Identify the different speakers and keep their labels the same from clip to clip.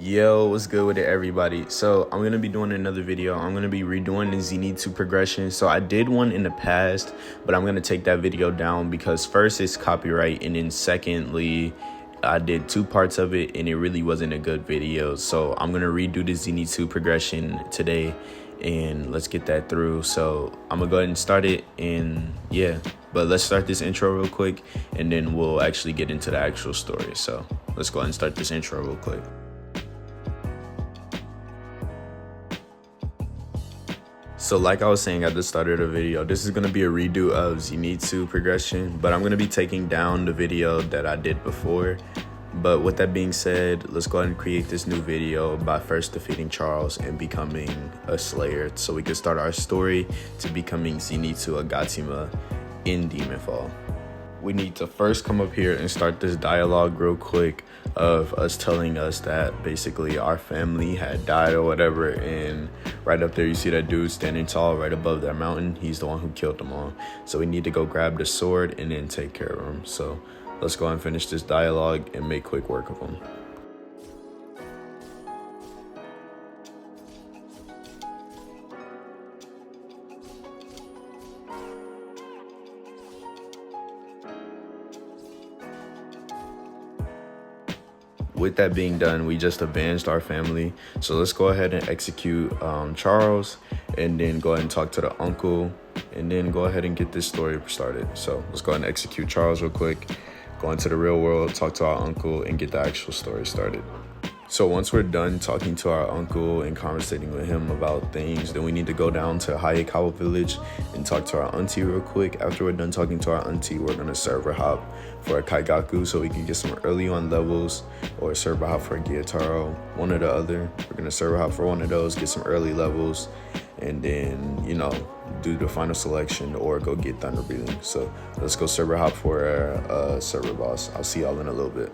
Speaker 1: Yo, what's good with it, everybody? So I'm gonna be doing another video. I'm gonna be redoing the zenitsu progression. So I did one in the past, but I'm gonna take that video down because first it's copyright, and then secondly I did two parts of it and it really wasn't a good video. So I'm gonna redo the zenitsu progression today, and let's get that through. So I'm gonna go ahead and start it, and yeah, but let's start this intro real quick and then we'll actually get into the actual story. So let's go ahead and start this intro real quick. So like I was saying at the start of the video, this is going to be a redo of zenitsu progression, but I'm going to be taking down the video that I did before. But with that being said, let's go ahead and create this new video by first defeating Charles and becoming a Slayer, so we can start our story to becoming Zenitsu Agatsima in Demonfall. We need to first come up here and start this dialogue real quick of us telling us that basically our family had died or whatever, and right up there you see that dude standing tall right above that mountain. He's the one who killed them all. So we need to go grab the sword and then take care of him. So let's go and finish this dialogue and make quick work of him. With that being done, we just avenged our family. So let's go ahead and execute Charles, and then go ahead and talk to the uncle, and then go ahead and get this story started. So let's go ahead and execute Charles real quick, go into the real world, talk to our uncle, and get the actual story started. So once we're done talking to our uncle and conversating with him about things, then we need to go down to Hayakawa village and talk to our auntie real quick. After we're done talking to our auntie, we're gonna server hop for a Kaigaku so we can get some early on levels, or server hop for a Gyataro, one or the other. We're gonna server hop for one of those, get some early levels, and then, you know, do the final selection or go get thunder breathing. So let's go server hop for a server boss. I'll see y'all in a little bit.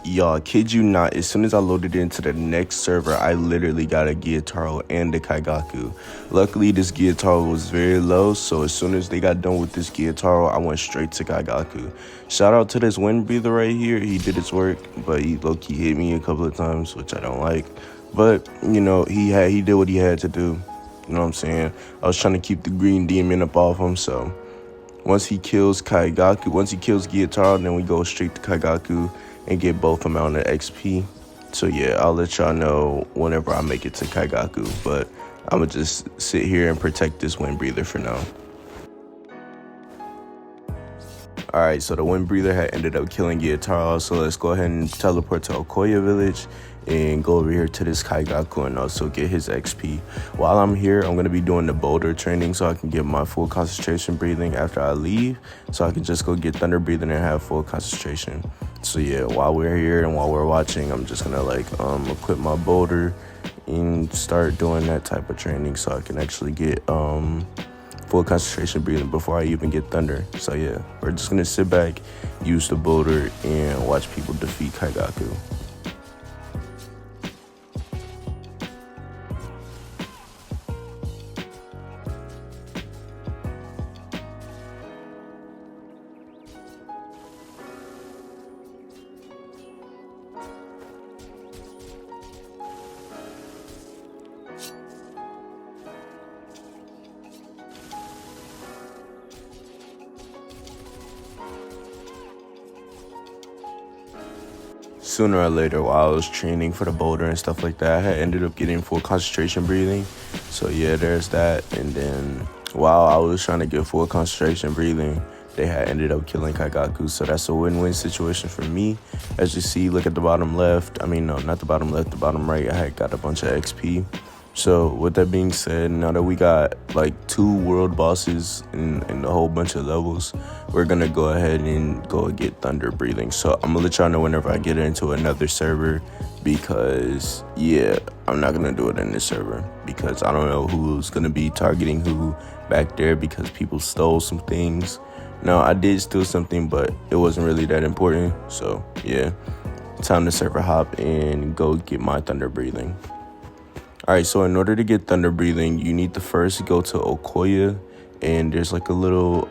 Speaker 2: Y'all, kid you not, as soon as I loaded into the next server, I literally got a Gyataro and a Kaigaku. Luckily, this Gyataro was very low, so as soon as they got done with this Gyataro, I went straight to Kaigaku. Shout out to this wind breather right here. He did his work, but he low-key hit me a couple of times, which I don't like. But, you know, he did what he had to do. You know what I'm saying? I was trying to keep the green demon up off him, so once he kills Gyataro, then we go straight to Kaigaku and get both amount of XP. So yeah, I'll let y'all know whenever I make it to Kaigaku, but I'ma just sit here and protect this wind breather for now. Alright, so the wind breather had ended up killing Gyataro, so let's go ahead and teleport to Okoya village and go over here to this Kaigaku and also get his XP. While I'm here, I'm going to be doing the boulder training so I can get my full concentration breathing after I leave, so I can just go get thunder breathing and have full concentration. So yeah, while we're here and while we're watching, I'm just going to equip my boulder and start doing that type of training so I can actually get full concentration breathing before I even get thunder. So yeah, we're just gonna sit back, use the boulder, and watch people defeat Kaigaku. Sooner or later, while I was training for the boulder and stuff like that, I had ended up getting full concentration breathing. So yeah, there's that. And then while I was trying to get full concentration breathing, they had ended up killing Kaigaku. So that's a win-win situation for me. As you see, look at the bottom left. I mean, no, not the bottom left, the bottom right. I had got a bunch of XP. So with that being said, now that we got like 2 world bosses and a whole bunch of levels, we're gonna go ahead and go get thunder breathing. So I'm gonna let y'all know whenever I get into another server, because yeah, I'm not gonna do it in this server because I don't know who's gonna be targeting who back there, because people stole some things. No, I did steal something, but it wasn't really that important. So yeah, time to server hop and go get my thunder breathing. Alright, so in order to get thunder breathing, you need to first go to Okoya, and there's like a little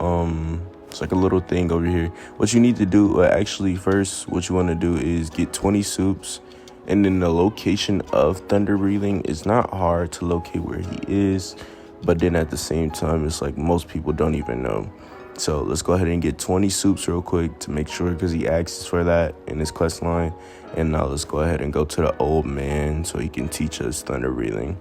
Speaker 2: it's like a little thing over here. What you need to do, actually first, what you want to do is get 20 soups, And then the location of thunder breathing is not hard to locate where he is, but then at the same time, it's like most people don't even know. So let's go ahead and get 20 soups real quick to make sure, because he asks for that in his quest line. And now let's go ahead and go to the old man so he can teach us thunder breathing.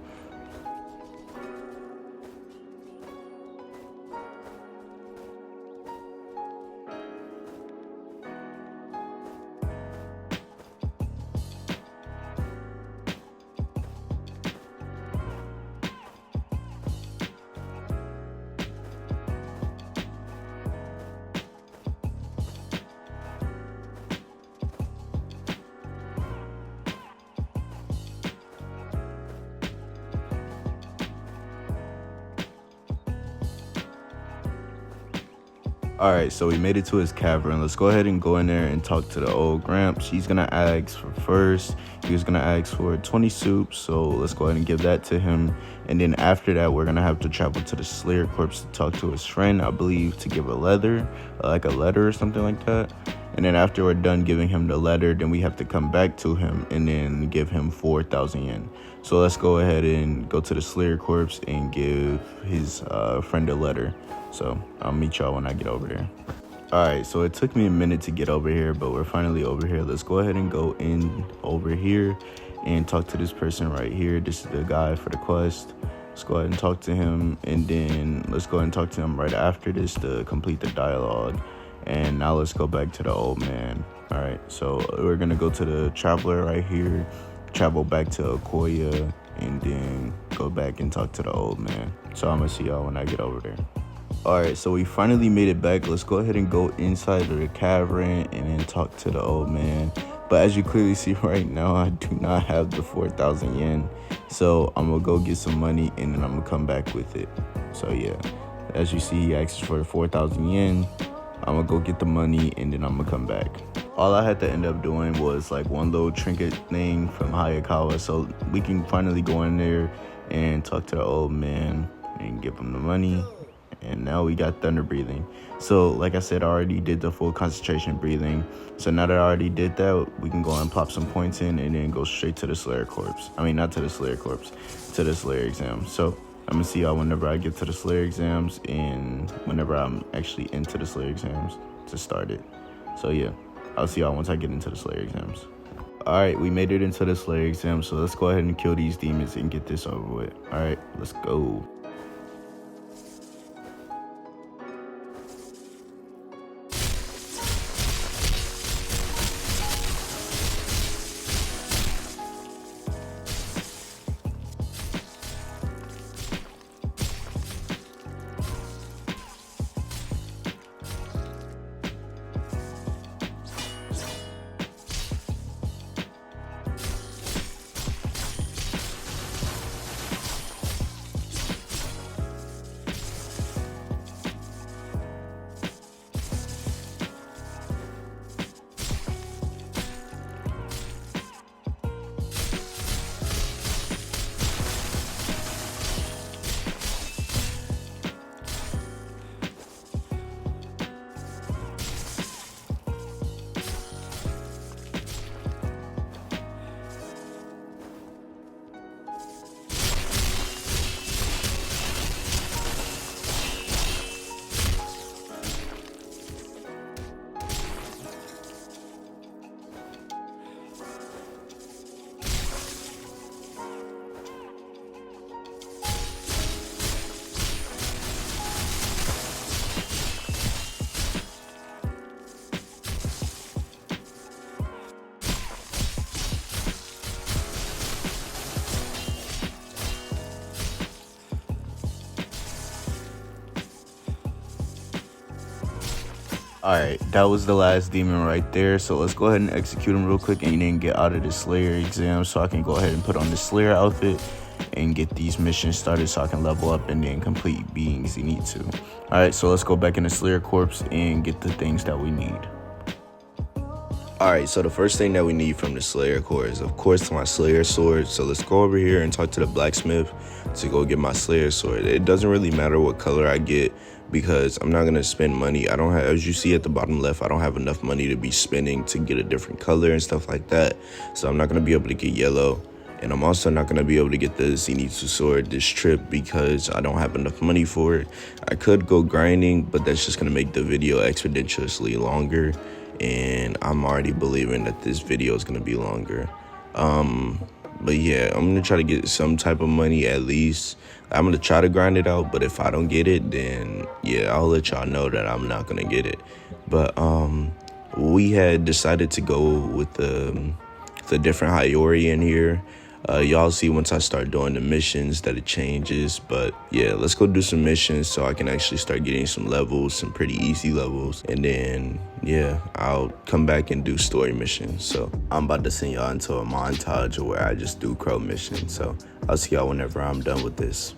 Speaker 1: All right, so we made it to his cavern. Let's go ahead and go in there and talk to the old Gramps. He's gonna ask for first. He was gonna ask for 20 soups, so let's go ahead and give that to him. And then after that, we're gonna have to travel to the Slayer Corpse to talk to his friend, I believe, to give a letter, like a letter or something like that. And then after we're done giving him the letter, then we have to come back to him and then give him 4,000 yen. So let's go ahead and go to the Slayer Corpse and give his friend a letter. So I'll meet y'all when I get over there. All right, so it took me a minute to get over here, but we're finally over here. Let's go ahead and go in over here and talk to this person right here. This is the guy for the quest. Let's go ahead and talk to him, and then let's go ahead and talk to him right after this to complete the dialogue. And now let's go back to the old man. All right, so we're gonna go to the traveler right here, travel back to Okoya, and then go back and talk to the old man. So I'm gonna see y'all when I get over there. All right, so we finally made it back. Let's go ahead and go inside of the cavern and then talk to the old man. But as you clearly see right now, I do not have the 4,000 yen. So I'm gonna go get some money and then I'm gonna come back with it. So yeah, as you see, he asked for 4,000 yen. I'm gonna go get the money and then I'm gonna come back. All I had to end up doing was like one little trinket thing from Hayakawa, so we can finally go in there and talk to the old man and give him the money. And now we got thunder breathing. So like I said, I already did the full concentration breathing. So now that I already did that, we can go and pop some points in and then go straight to the Slayer Corpse. I mean, not to the Slayer Corpse, to the Slayer exam. So I'm gonna see y'all whenever I get to the Slayer exams and whenever I'm actually into the Slayer exams to start it. So yeah, I'll see y'all once I get into the Slayer exams. All right, we made it into the Slayer exam. So let's go ahead and kill these demons and get this over with. All right, let's go. All right, that was the last demon right there. So let's go ahead and execute him real quick and then get out of the Slayer exam so I can go ahead and put on the Slayer outfit and get these missions started so I can level up and then complete being zenitsu. All right, so let's go back in the Slayer Corpse and get the things that we need.
Speaker 2: All right, so the first thing that we need from the Slayer Core is, of course, my Slayer sword. So let's go over here and talk to the blacksmith to go get my Slayer sword. It doesn't really matter what color I get, because I'm not gonna spend money. I don't have, as you see at the bottom left, I don't have enough money to be spending to get a different color and stuff like that. So I'm not gonna be able to get yellow. And I'm also not gonna be able to get the zenitsu sword this trip because I don't have enough money for it. I could go grinding, but that's just gonna make the video exponentially longer. And I'm already believing that this video is gonna be longer. But yeah, I'm gonna try to get some type of money at least. I'm gonna try to grind it out, but if I don't get it, then yeah, I'll let y'all know that I'm not gonna get it. But we had decided to go with the different Hayori in here. Y'all see once I start doing the missions that it changes. But yeah, let's go do some missions so I can actually start getting some levels, some pretty easy levels. And then yeah, I'll come back and do story missions. So I'm about to send y'all into a montage where I just do crow missions. So I'll see y'all whenever I'm done with this.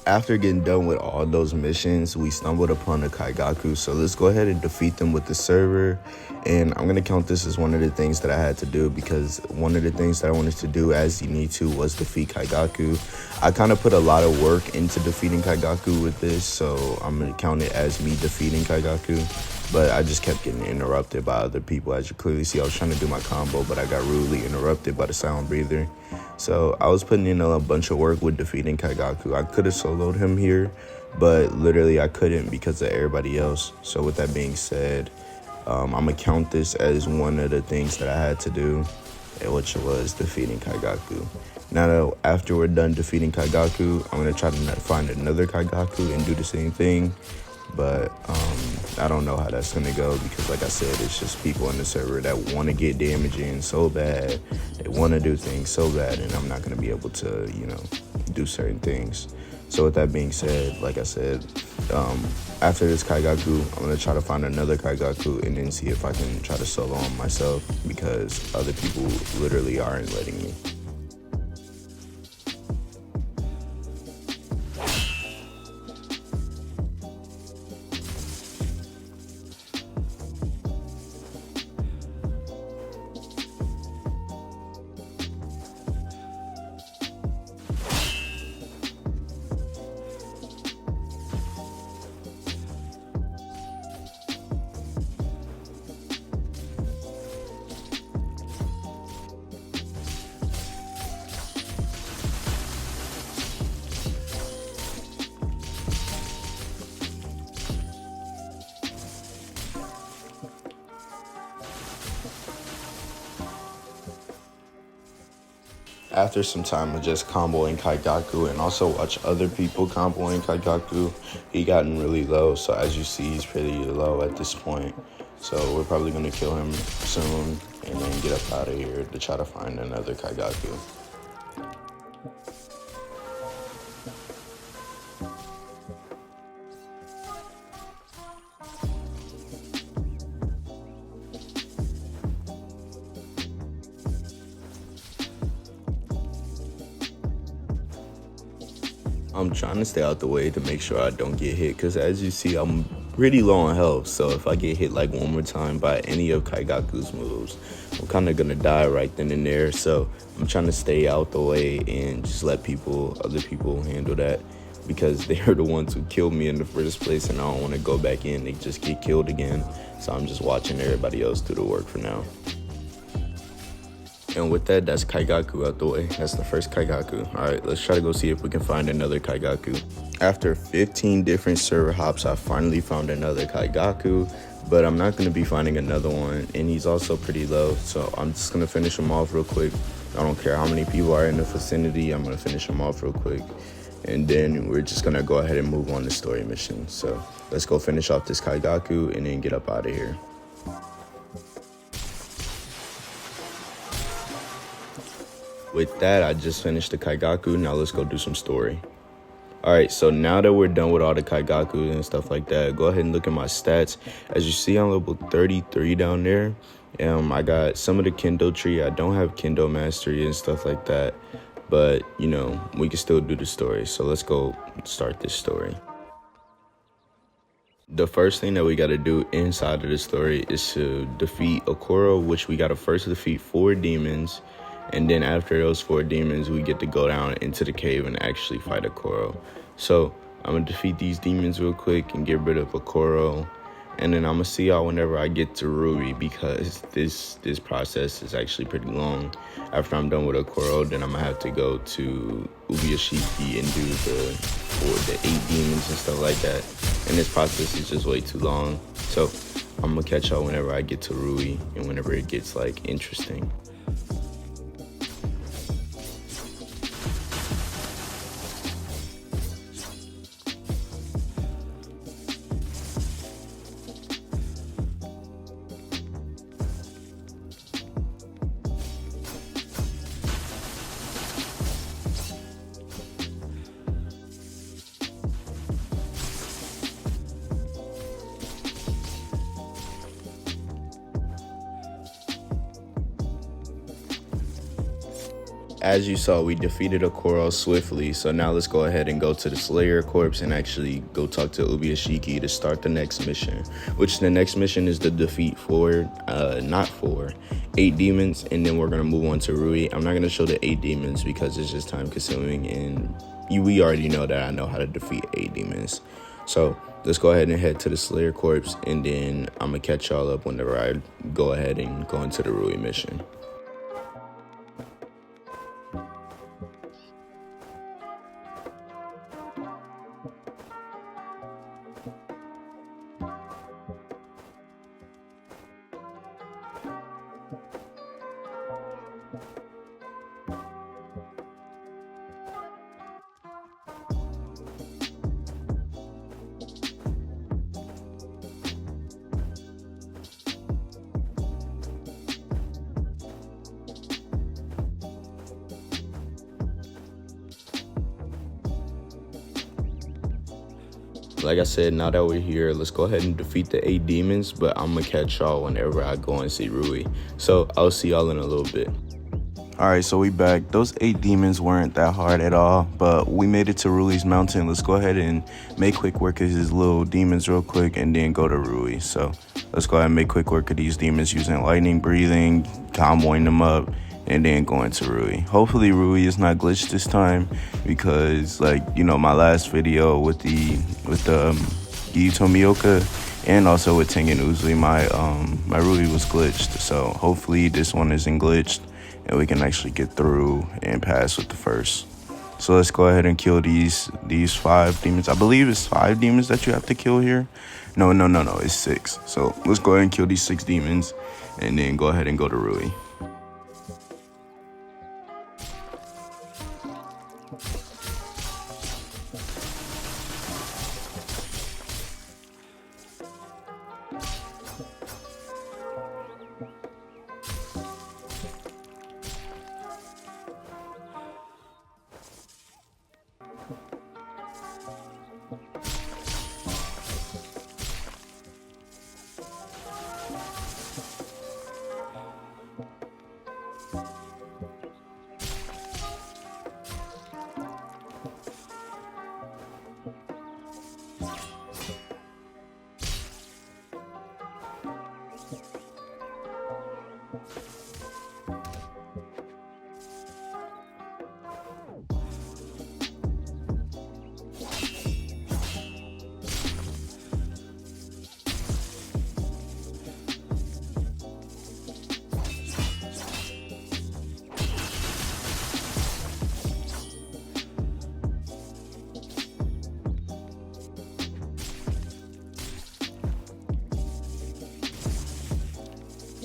Speaker 2: After getting done with all those missions, we stumbled upon the Kaigaku. So let's go ahead and defeat them with the server. And I'm going to count this as one of the things that I had to do, because one of the things that I wanted to do as zenitsu was defeat Kaigaku. I kind of put a lot of work into defeating Kaigaku with this, so I'm going to count it as me defeating Kaigaku. But I just kept getting interrupted by other people. As you clearly see, I was trying to do my combo, but I got rudely interrupted by the silent breather. So I was putting in a bunch of work with defeating Kaigaku. I could have soloed him here, but literally I couldn't because of everybody else. So with that being said, I'm going to count this as one of the things that I had to do, which was defeating Kaigaku. Now, after we're done defeating Kaigaku, I'm going to try to find another Kaigaku and do the same thing. But I don't know how that's going to go because, like I said, it's just people in the server that want to get damage in so bad. They want to do things so bad, and I'm not going to be able to, do certain things. So with that being said, like I said, after this Kaigaku, I'm going to try to find another Kaigaku and then see if I can try to solo him myself, because other people literally aren't letting me. After some time of just comboing Kaigaku and also watch other people comboing Kaigaku, he gotten really low. So as you see, he's pretty low at this point. So we're probably gonna kill him soon and then get up out of here to try to find another Kaigaku. I'm trying to stay out the way to make sure I don't get hit, because as you see, I'm pretty low on health. So if I get hit like one more time by any of Kaigaku's moves, I'm kind of gonna die right then and there. So I'm trying to stay out the way and just let other people handle that, because they are the ones who killed me in the first place, and I don't want to go back in and just get killed again. So I'm just watching everybody else do the work for now. And with that, that's Kaigaku out the way. That's the first Kaigaku. All right, let's try to go see if we can find another Kaigaku. After 15 different server hops, I finally found another Kaigaku, but I'm not gonna be finding another one, and he's also pretty low. So I'm just gonna finish him off real quick. I don't care how many people are in the vicinity, I'm gonna finish him off real quick. And then we're just gonna go ahead and move on to story mission. So let's go finish off this Kaigaku and then get up out of here. With that, I just finished the Kaigaku. Now let's go do some story. Alright, so now that we're done with all the Kaigaku and stuff like that, go ahead and look at my stats. As you see, I'm level 33 down there. I got some of the Kendo tree. I don't have Kendo mastery and stuff like that, but you know, we can still do the story. So let's go start this story. The first thing that we got to do inside of the story is to defeat Okoro, which we got to first defeat 4 demons. And then after those 4 demons, we get to go down into the cave and actually fight Okoro. So I'm going to defeat these demons real quick and get rid of Okoro. And then I'm going to see y'all whenever I get to Rui, because this process is actually pretty long. After I'm done with Okoro, then I'm going to have to go to Ubuyashiki and do the 8 demons and stuff like that. And this process is just way too long. So I'm going to catch y'all whenever I get to Rui and whenever it gets like interesting. As you saw, we defeated Okoro swiftly, so now let's go ahead and go to the Slayer Corpse and actually go talk to Ubuyashiki to start the next mission, which the next mission is to defeat 8 demons, and then we're going to move on to Rui. I'm not going to show the 8 demons because it's just time consuming, and we already know that I know how to defeat 8 demons. So let's go ahead and head to the Slayer Corpse, and then I'm going to catch y'all up whenever I go ahead and go into the Rui mission. Like I said, now that we're here, let's go ahead and defeat the 8 demons, but I'm gonna catch y'all whenever I go and see Rui. So I'll see y'all in a little bit. Alright, so we back. Those 8 demons weren't that hard at all, but we made it to Rui's mountain. Let's go ahead and make quick work of his little demons real quick and then go to Rui. So let's go ahead and make quick work of these demons using lightning breathing, comboing them up, and then going to Rui. Hopefully Rui is not glitched this time, because like, you know, my last video with the Gyuto Miyoka and also with Tengen Uzui, my Rui was glitched. So hopefully this one isn't glitched and we can actually get through and pass with the first. So let's go ahead and kill these 5 demons. I believe it's 5 demons that you have to kill here. No, it's 6. So let's go ahead and kill these 6 demons and then go ahead and go to Rui.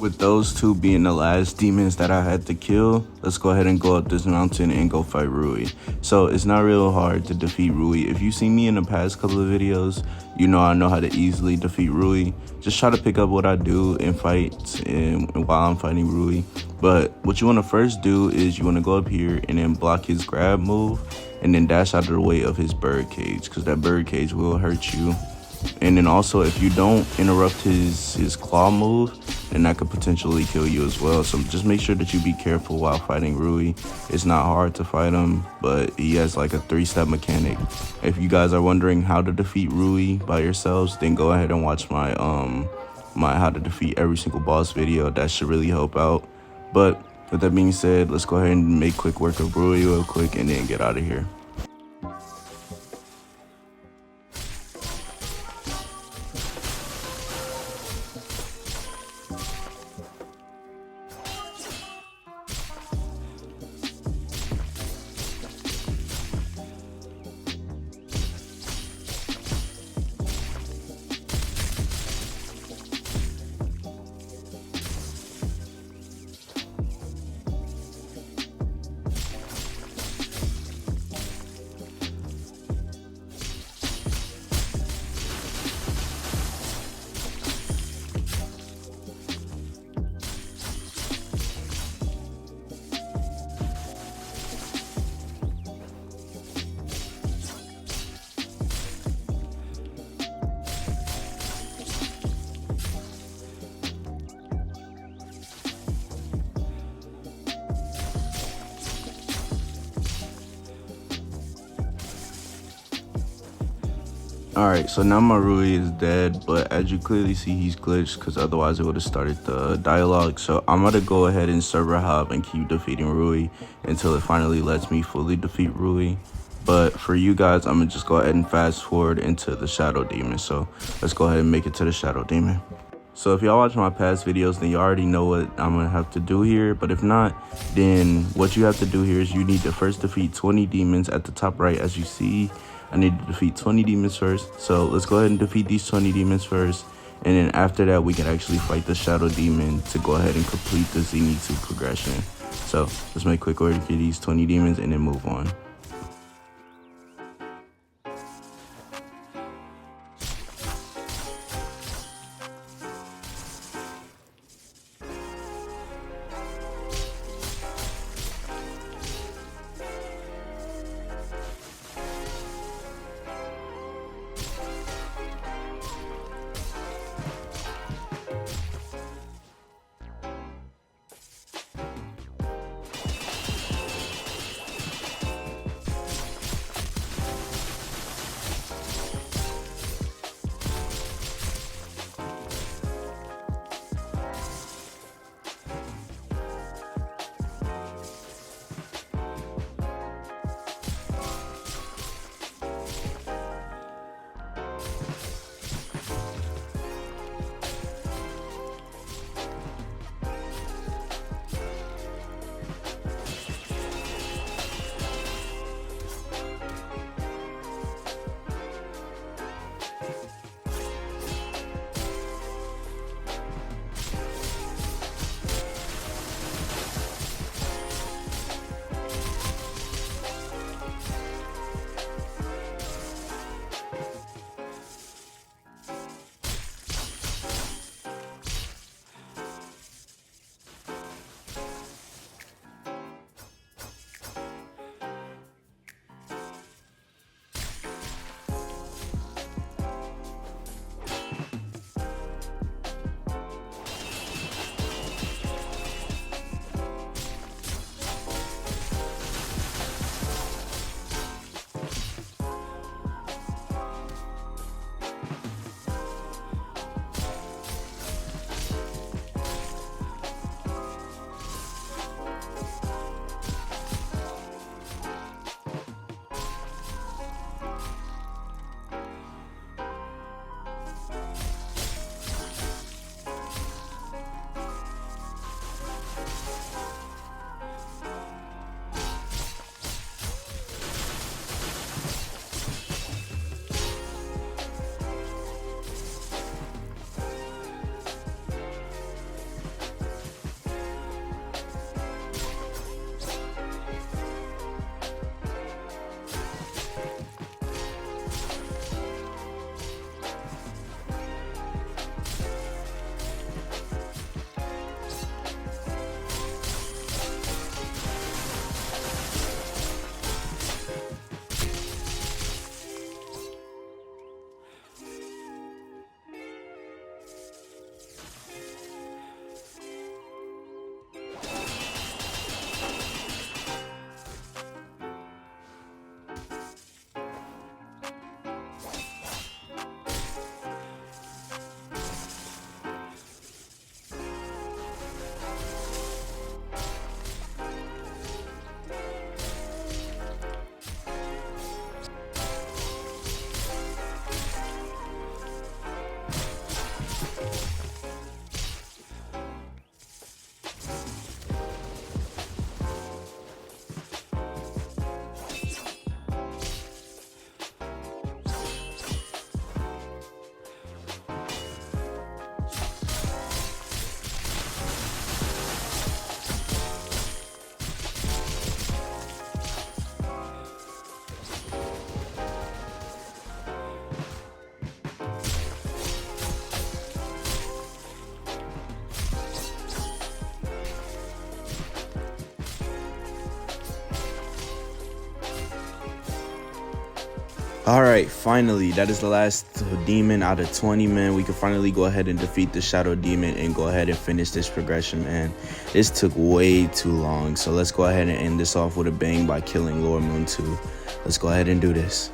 Speaker 2: With those two being the last demons that I had to kill, let's go ahead and go up this mountain and go fight Rui. So it's not real hard to defeat Rui. If you see me in the past couple of videos, you know I know how to easily defeat Rui. Just try to pick up what I do in fights and while I'm fighting Rui. But what you want to first do is you want to go up here and then block his grab move and then dash out of the way of his bird cage, because that bird cage will hurt you. And then also, if you don't interrupt his claw move, then that could potentially kill you as well. So just make sure that you be careful while fighting Rui. It's not hard to fight him, but he has like a 3-step mechanic. If you guys are wondering how to defeat Rui by yourselves, then go ahead and watch my my how to defeat every single boss video. That should really help out. But with that being said, let's go ahead and make quick work of Rui real quick and then get out of here. Alright, so now my Rui is dead, but as you clearly see, he's glitched because otherwise it would have started the dialogue. So I'm going to go ahead and server hop and keep defeating Rui until it finally lets me fully defeat Rui. But for you guys, I'm going to just go ahead and fast forward into the Shadow Demon. So let's go ahead and make it to the Shadow Demon. So if y'all watch my past videos, then you already know what I'm going to have to do here. But if not, then what you have to do here is you need to first defeat 20 demons at the top right. As you see, I need to defeat 20 demons first. So let's go ahead and defeat these 20 demons first. And then after that, we can actually fight the Shadow Demon to go ahead and complete the zenitsu progression. So let's make quick work of these 20 demons and then move on. All right, finally, that is the last demon out of 20, man. We can finally go ahead and defeat the shadow demon and go ahead and finish this progression, man. This took way too long, so let's go ahead and end this off with a bang by killing Lord Moon 2. Let's go ahead and do this.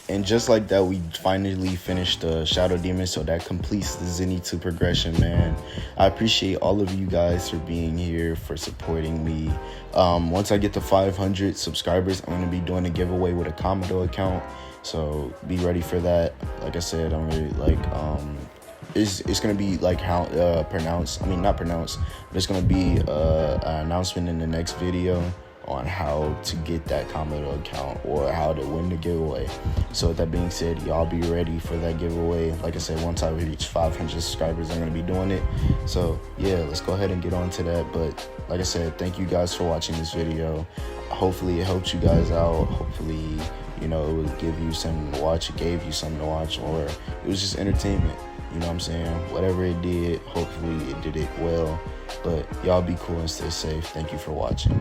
Speaker 2: And just like that, we finally finished the Shadow Demon, so that completes the zenitsu progression, man. I appreciate all of you guys for being here, for supporting me. Once I get to 500 subscribers, I'm going to be doing a giveaway with a Komodo account, so be ready for that. Like I said, I'm really like, it's going to be like how not pronounced, but it's going to be an announcement in the next video on how to get that Komodo account or how to win the giveaway. So with that being said, y'all be ready for that giveaway. Like I said, once I reach 500 subscribers, I'm going to be doing it. So yeah, let's go ahead and get on to that. But like I said, thank you guys for watching this video. Hopefully it helped you guys out. Hopefully, you know, it would give you something to watch. It gave you something to watch, or it was just entertainment. You know what I'm saying? Whatever it did, hopefully it did it well. But y'all be cool and stay safe. Thank you for watching.